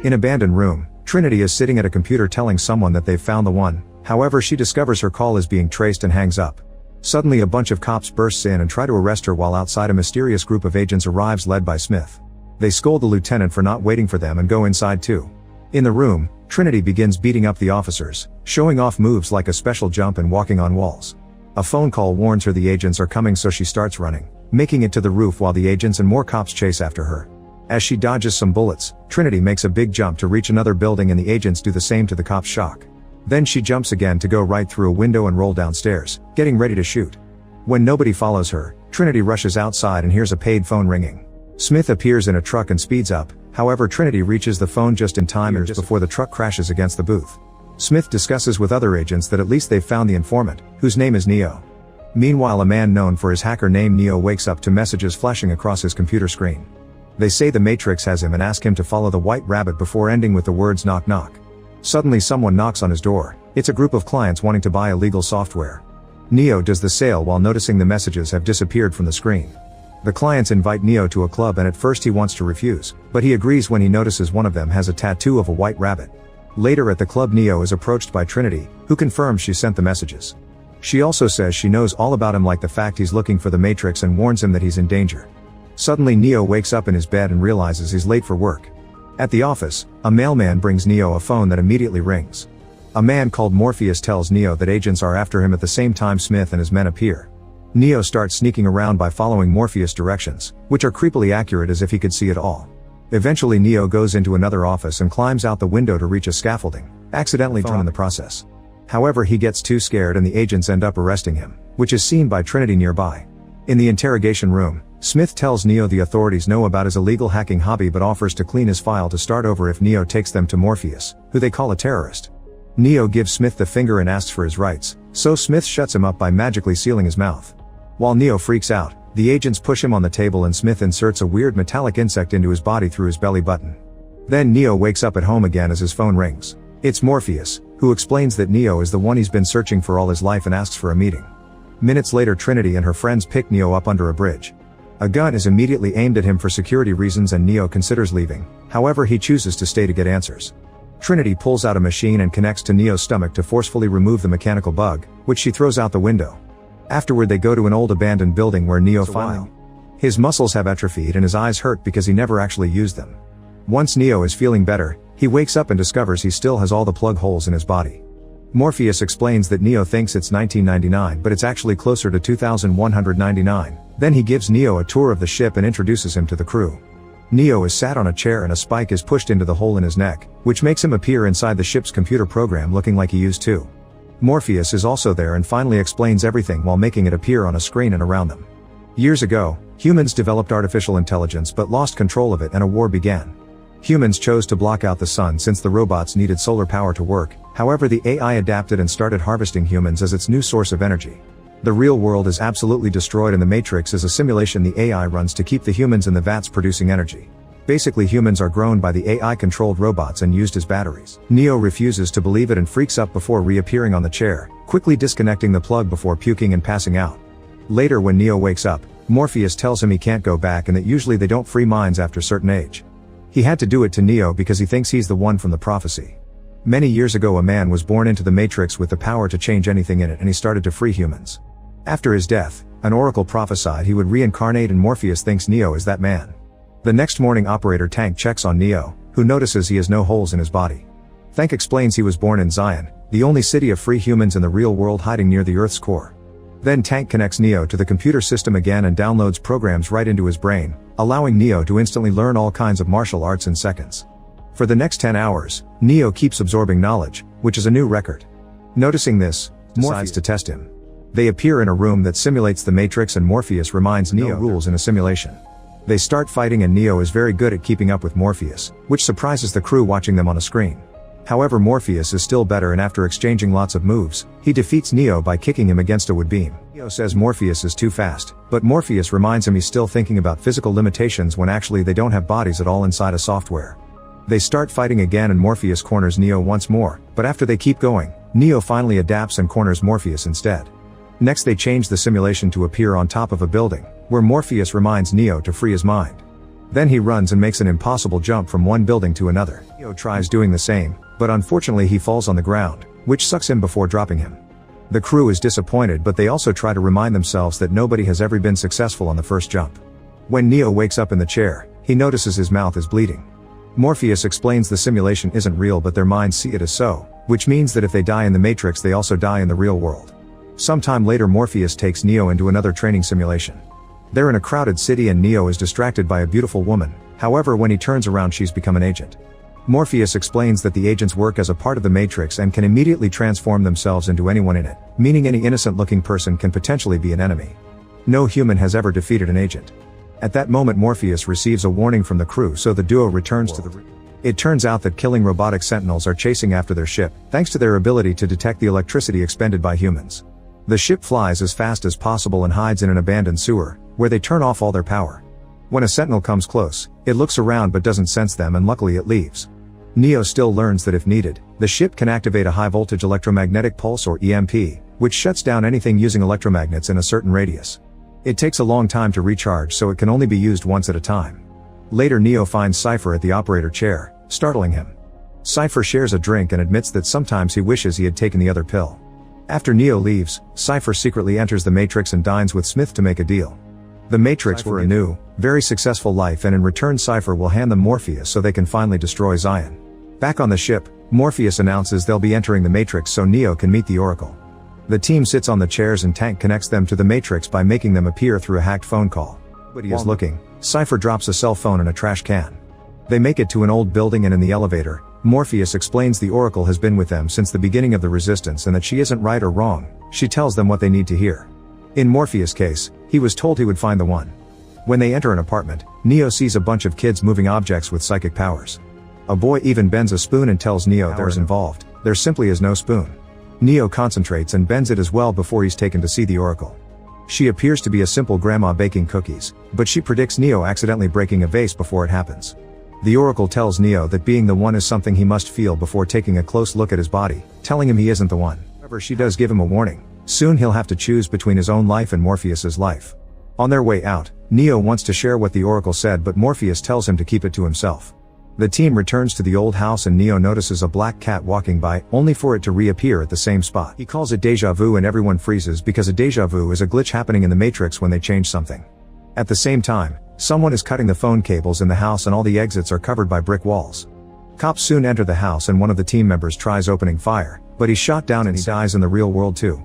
In abandoned room, Trinity is sitting at a computer telling someone that they've found the one. However, she discovers her call is being traced and hangs up. Suddenly a bunch of cops bursts in and try to arrest her while outside a mysterious group of agents arrives led by Smith. They scold the lieutenant for not waiting for them and go inside too. In the room, Trinity begins beating up the officers, showing off moves like a special jump and walking on walls. A phone call warns her the agents are coming, so she starts running, making it to the roof while the agents and more cops chase after her. As she dodges some bullets, Trinity makes a big jump to reach another building and the agents do the same to the cops' shock. Then she jumps again to go right through a window and roll downstairs, getting ready to shoot. When nobody follows her, Trinity rushes outside and hears a paid phone ringing. Smith appears in a truck and speeds up, however Trinity reaches the phone just in time and just before the truck crashes against the booth. Smith discusses with other agents that at least they've found the informant, whose name is Neo. Meanwhile, a man known for his hacker name Neo wakes up to messages flashing across his computer screen. They say the Matrix has him and ask him to follow the white rabbit before ending with the words knock knock. Suddenly someone knocks on his door. It's a group of clients wanting to buy illegal software. Neo does the sale while noticing the messages have disappeared from the screen. The clients invite Neo to a club and at first he wants to refuse, but he agrees when he notices one of them has a tattoo of a white rabbit. Later at the club, Neo is approached by Trinity, who confirms she sent the messages. She also says she knows all about him, like the fact he's looking for the Matrix, and warns him that he's in danger. Suddenly Neo wakes up in his bed and realizes he's late for work. At the office, a mailman brings Neo a phone that immediately rings. A man called Morpheus tells Neo that agents are after him. At the same time, Smith and his men appear. Neo starts sneaking around by following Morpheus' directions, which are creepily accurate as if he could see it all. Eventually Neo goes into another office and climbs out the window to reach a scaffolding, accidentally falling in the process. However, he gets too scared and the agents end up arresting him, which is seen by Trinity nearby. In the interrogation room, Smith tells Neo the authorities know about his illegal hacking hobby but offers to clean his file to start over if Neo takes them to Morpheus, who they call a terrorist. Neo gives Smith the finger and asks for his rights, so Smith shuts him up by magically sealing his mouth. While Neo freaks out, the agents push him on the table and Smith inserts a weird metallic insect into his body through his belly button. Then Neo wakes up at home again as his phone rings. It's Morpheus, who explains that Neo is the one he's been searching for all his life and asks for a meeting. Minutes later, Trinity and her friends pick Neo up under a bridge. A gun is immediately aimed at him for security reasons and Neo considers leaving, however he chooses to stay to get answers. Trinity pulls out a machine and connects to Neo's stomach to forcefully remove the mechanical bug, which she throws out the window. Afterward they go to an old abandoned building where Neo finally. His muscles have atrophied and his eyes hurt because he never actually used them. Once Neo is feeling better, he wakes up and discovers he still has all the plug holes in his body. Morpheus explains that Neo thinks it's 1999 but it's actually closer to 2199. Then he gives Neo a tour of the ship and introduces him to the crew. Neo is sat on a chair and a spike is pushed into the hole in his neck, which makes him appear inside the ship's computer program looking like he used to. Morpheus is also there and finally explains everything while making it appear on a screen and around them. Years ago, humans developed artificial intelligence but lost control of it and a war began. Humans chose to block out the sun since the robots needed solar power to work, however the AI adapted and started harvesting humans as its new source of energy. The real world is absolutely destroyed and the Matrix is a simulation the AI runs to keep the humans in the vats producing energy. Basically, humans are grown by the AI-controlled robots and used as batteries. Neo refuses to believe it and freaks up before reappearing on the chair, quickly disconnecting the plug before puking and passing out. Later when Neo wakes up, Morpheus tells him he can't go back and that usually they don't free minds after a certain age. He had to do it to Neo because he thinks he's the one from the prophecy. Many years ago a man was born into the Matrix with the power to change anything in it and he started to free humans. After his death, an oracle prophesied he would reincarnate and Morpheus thinks Neo is that man. The next morning Operator Tank checks on Neo, who notices he has no holes in his body. Tank explains he was born in Zion, the only city of free humans in the real world hiding near the Earth's core. Then Tank connects Neo to the computer system again and downloads programs right into his brain, allowing Neo to instantly learn all kinds of martial arts in seconds. For the next 10 hours, Neo keeps absorbing knowledge, which is a new record. Noticing this, Morpheus decides to test him. They appear in a room that simulates the Matrix and Morpheus reminds Neo rules in a simulation. They start fighting and Neo is very good at keeping up with Morpheus, which surprises the crew watching them on a screen. However, Morpheus is still better and after exchanging lots of moves, he defeats Neo by kicking him against a wood beam. Neo says Morpheus is too fast, but Morpheus reminds him he's still thinking about physical limitations when actually they don't have bodies at all inside a software. They start fighting again and Morpheus corners Neo once more, but after they keep going, Neo finally adapts and corners Morpheus instead. Next they change the simulation to appear on top of a building, where Morpheus reminds Neo to free his mind. Then he runs and makes an impossible jump from one building to another. Neo tries doing the same, but unfortunately he falls on the ground, which sucks him before dropping him. The crew is disappointed, but they also try to remind themselves that nobody has ever been successful on the first jump. When Neo wakes up in the chair, he notices his mouth is bleeding. Morpheus explains the simulation isn't real, but their minds see it as so, which means that if they die in the Matrix they also die in the real world. Sometime later Morpheus takes Neo into another training simulation. They're in a crowded city and Neo is distracted by a beautiful woman, however when he turns around she's become an agent. Morpheus explains that the agents work as a part of the Matrix and can immediately transform themselves into anyone in it, meaning any innocent-looking person can potentially be an enemy. No human has ever defeated an agent. At that moment Morpheus receives a warning from the crew, so the duo returns to the... It turns out that killing robotic sentinels are chasing after their ship, thanks to their ability to detect the electricity expended by humans. The ship flies as fast as possible and hides in an abandoned sewer, where they turn off all their power. When a sentinel comes close, it looks around but doesn't sense them and luckily it leaves. Neo still learns that if needed, the ship can activate a high-voltage electromagnetic pulse or EMP, which shuts down anything using electromagnets in a certain radius. It takes a long time to recharge, so it can only be used once at a time. Later Neo finds Sci-Fi at the operator chair, startling him. Sci-Fi shares a drink and admits that sometimes he wishes he had taken the other pill. After Neo leaves, Sci-Fi secretly enters the Matrix and dines with Smith to make a deal. The Matrix were a new, very successful life, and in return Sci-Fi will hand them Morpheus so they can finally destroy Zion. Back on the ship, Morpheus announces they'll be entering the Matrix so Neo can meet the Oracle. The team sits on the chairs and Tank connects them to the Matrix by making them appear through a hacked phone call. Nobody is looking. Sci-Fi drops a cell phone in a trash can. They make it to an old building and in the elevator, Morpheus explains the Oracle has been with them since the beginning of the Resistance and that she isn't right or wrong, she tells them what they need to hear. In Morpheus' case, he was told he would find the one. When they enter an apartment, Neo sees a bunch of kids moving objects with psychic powers. A boy even bends a spoon and tells Neo there's involved, there simply is no spoon. Neo concentrates and bends it as well before he's taken to see the Oracle. She appears to be a simple grandma baking cookies, but she predicts Neo accidentally breaking a vase before it happens. The Oracle tells Neo that being the one is something he must feel before taking a close look at his body, telling him he isn't the one. However, she does give him a warning. Soon he'll have to choose between his own life and Morpheus's life. On their way out, Neo wants to share what the Oracle said, but Morpheus tells him to keep it to himself. The team returns to the old house and Neo notices a black cat walking by, only for it to reappear at the same spot. He calls it deja vu and everyone freezes because a deja vu is a glitch happening in the Matrix when they change something. At the same time, someone is cutting the phone cables in the house and all the exits are covered by brick walls. Cops soon enter the house and one of the team members tries opening fire, but he's shot down and he dies in the real world too.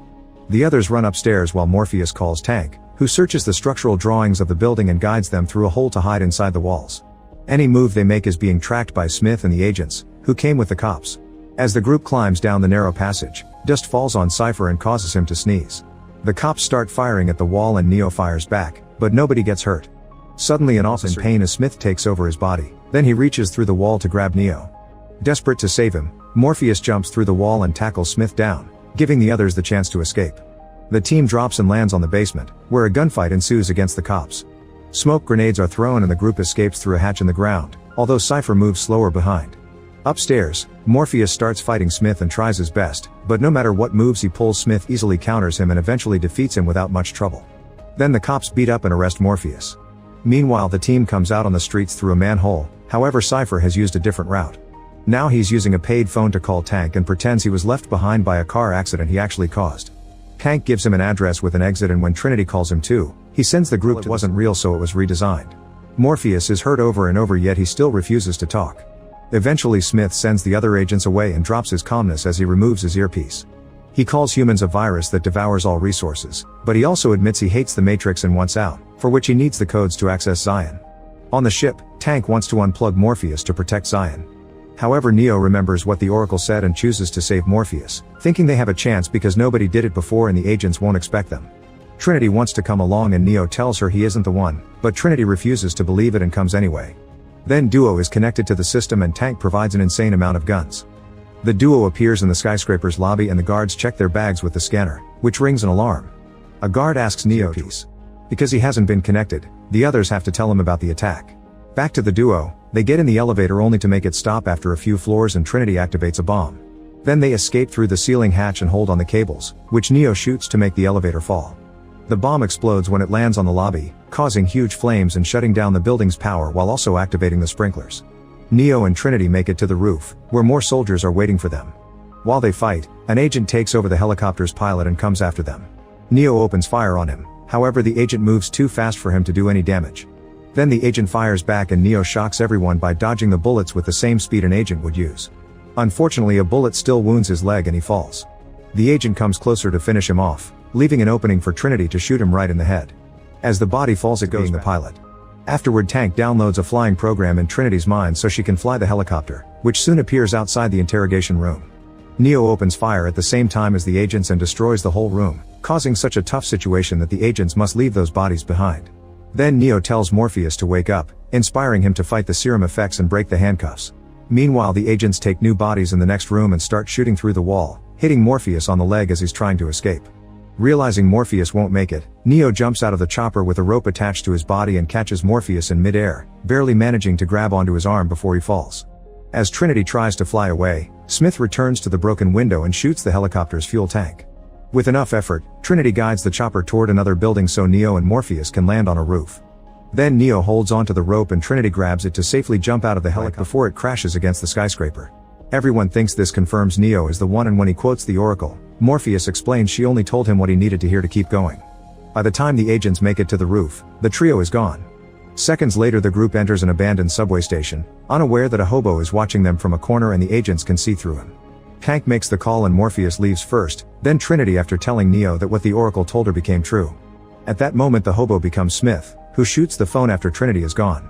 The others run upstairs while Morpheus calls Tank, who searches the structural drawings of the building and guides them through a hole to hide inside the walls. Any move they make is being tracked by Smith and the agents, who came with the cops. As the group climbs down the narrow passage, dust falls on Sci-Fi and causes him to sneeze. The cops start firing at the wall and Neo fires back, but nobody gets hurt. Suddenly an officer in pain as Smith takes over his body, then he reaches through the wall to grab Neo. Desperate to save him, Morpheus jumps through the wall and tackles Smith down, giving the others the chance to escape. The team drops and lands on the basement, where a gunfight ensues against the cops. Smoke grenades are thrown and the group escapes through a hatch in the ground, although Sci-Fi moves slower behind. Upstairs, Morpheus starts fighting Smith and tries his best, but no matter what moves he pulls, Smith easily counters him and eventually defeats him without much trouble. Then the cops beat up and arrest Morpheus. Meanwhile, the team comes out on the streets through a manhole, however Sci-Fi has used a different route. Now he's using a paid phone to call Tank and pretends he was left behind by a car accident he actually caused. Tank gives him an address with an exit and when Trinity calls him too, he sends the group to wasn't real so it was redesigned. Morpheus is hurt over and over yet he still refuses to talk. Eventually Smith sends the other agents away and drops his calmness as he removes his earpiece. He calls humans a virus that devours all resources, but he also admits he hates the Matrix and wants out, for which he needs the codes to access Zion. On the ship, Tank wants to unplug Morpheus to protect Zion. However, Neo remembers what the Oracle said and chooses to save Morpheus, thinking they have a chance because nobody did it before and the agents won't expect them. Trinity wants to come along and Neo tells her he isn't the one, but Trinity refuses to believe it and comes anyway. Then Duo is connected to the system and Tank provides an insane amount of guns. The duo appears in the skyscraper's lobby and the guards check their bags with the scanner, which rings an alarm. A guard asks Neo to peace. Because he hasn't been connected, the others have to tell him about the attack. Back to the duo, they get in the elevator only to make it stop after a few floors and Trinity activates a bomb. Then they escape through the ceiling hatch and hold on the cables, which Neo shoots to make the elevator fall. The bomb explodes when it lands on the lobby, causing huge flames and shutting down the building's power while also activating the sprinklers. Neo and Trinity make it to the roof, where more soldiers are waiting for them. While they fight, an agent takes over the helicopter's pilot and comes after them. Neo opens fire on him, however the agent moves too fast for him to do any damage. Then the agent fires back and Neo shocks everyone by dodging the bullets with the same speed an agent would use. Unfortunately, a bullet still wounds his leg and he falls. The agent comes closer to finish him off, leaving an opening for Trinity to shoot him right in the head. As the body falls, it goes the pilot. Afterward, Tank downloads a flying program in Trinity's mind so she can fly the helicopter, which soon appears outside the interrogation room. Neo opens fire at the same time as the agents and destroys the whole room, causing such a tough situation that the agents must leave those bodies behind. Then Neo tells Morpheus to wake up, inspiring him to fight the serum effects and break the handcuffs. Meanwhile, the agents take new bodies in the next room and start shooting through the wall, hitting Morpheus on the leg as he's trying to escape. Realizing Morpheus won't make it, Neo jumps out of the chopper with a rope attached to his body and catches Morpheus in mid-air, barely managing to grab onto his arm before he falls. As Trinity tries to fly away, Smith returns to the broken window and shoots the helicopter's fuel tank. With enough effort, Trinity guides the chopper toward another building so Neo and Morpheus can land on a roof. Then Neo holds onto the rope and Trinity grabs it to safely jump out of the helicopter before it crashes against the skyscraper. Everyone thinks this confirms Neo is the one, and when he quotes the Oracle, Morpheus explains she only told him what he needed to hear to keep going. By the time the agents make it to the roof, the trio is gone. Seconds later, the group enters an abandoned subway station, unaware that a hobo is watching them from a corner and the agents can see through him. Tank makes the call and Morpheus leaves first, then Trinity after telling Neo that what the Oracle told her became true. At that moment, the hobo becomes Smith, who shoots the phone after Trinity is gone.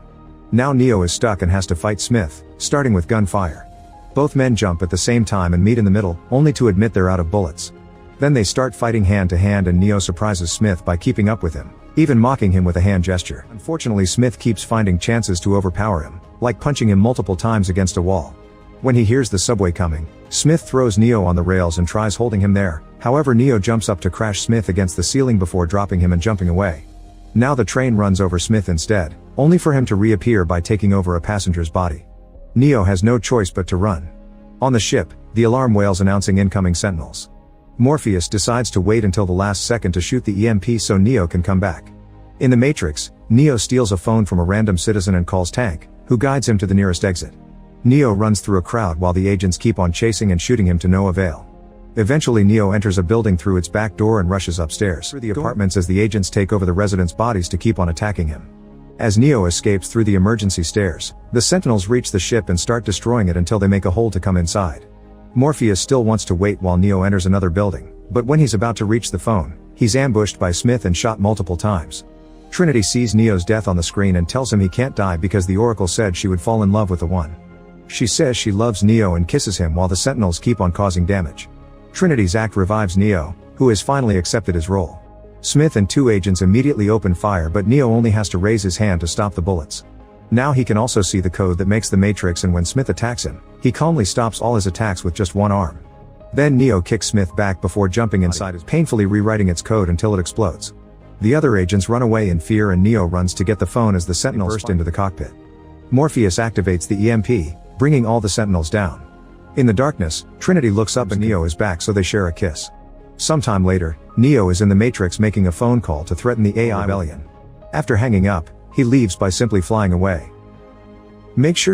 Now Neo is stuck and has to fight Smith, starting with gunfire. Both men jump at the same time and meet in the middle, only to admit they're out of bullets. Then they start fighting hand to hand and Neo surprises Smith by keeping up with him, even mocking him with a hand gesture. Unfortunately, Smith keeps finding chances to overpower him, like punching him multiple times against a wall. When he hears the subway coming, Smith throws Neo on the rails and tries holding him there, however Neo jumps up to crash Smith against the ceiling before dropping him and jumping away. Now the train runs over Smith instead, only for him to reappear by taking over a passenger's body. Neo has no choice but to run. On the ship, the alarm wails announcing incoming sentinels. Morpheus decides to wait until the last second to shoot the EMP so Neo can come back. In the Matrix, Neo steals a phone from a random citizen and calls Tank, who guides him to the nearest exit. Neo runs through a crowd while the agents keep on chasing and shooting him to no avail. Eventually Neo enters a building through its back door and rushes upstairs through the apartments as the agents take over the residents' bodies to keep on attacking him. As Neo escapes through the emergency stairs, the Sentinels reach the ship and start destroying it until they make a hole to come inside. Morpheus still wants to wait while Neo enters another building, but when he's about to reach the phone, he's ambushed by Smith and shot multiple times. Trinity sees Neo's death on the screen and tells him he can't die because the Oracle said she would fall in love with the One. She says she loves Neo and kisses him while the Sentinels keep on causing damage. Trinity's act revives Neo, who has finally accepted his role. Smith and two agents immediately open fire, but Neo only has to raise his hand to stop the bullets. Now he can also see the code that makes the Matrix, and when Smith attacks him, he calmly stops all his attacks with just one arm. Then Neo kicks Smith back before jumping inside it, painfully rewriting its code until it explodes. The other agents run away in fear and Neo runs to get the phone as the Sentinels burst into the cockpit. Morpheus activates the EMP, bringing all the Sentinels down. In the darkness, Trinity looks up and Neo is back, so they share a kiss. Sometime later, Neo is in the Matrix making a phone call to threaten the AI rebellion. After hanging up, he leaves by simply flying away. Make sure